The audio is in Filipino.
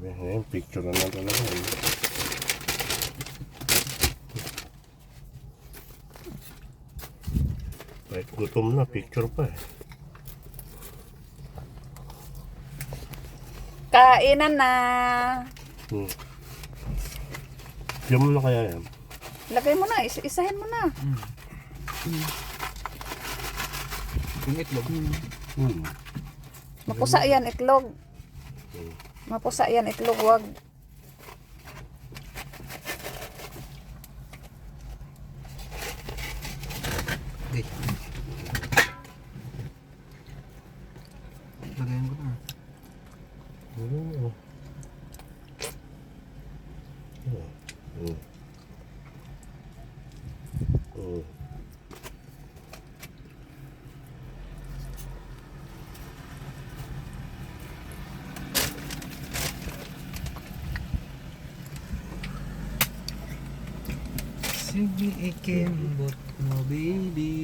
Ngayon, picture na talaga. Kahit gutom na, picture pa eh. Kainan na. Diyan mo na kaya yan? Lagay mo na, isahin mo na. Yung itlog. Mapusa yan itlog. Mapusa yan itlog, wag. Okay. Lagayan ko na. Sige, ikembot mo, baby.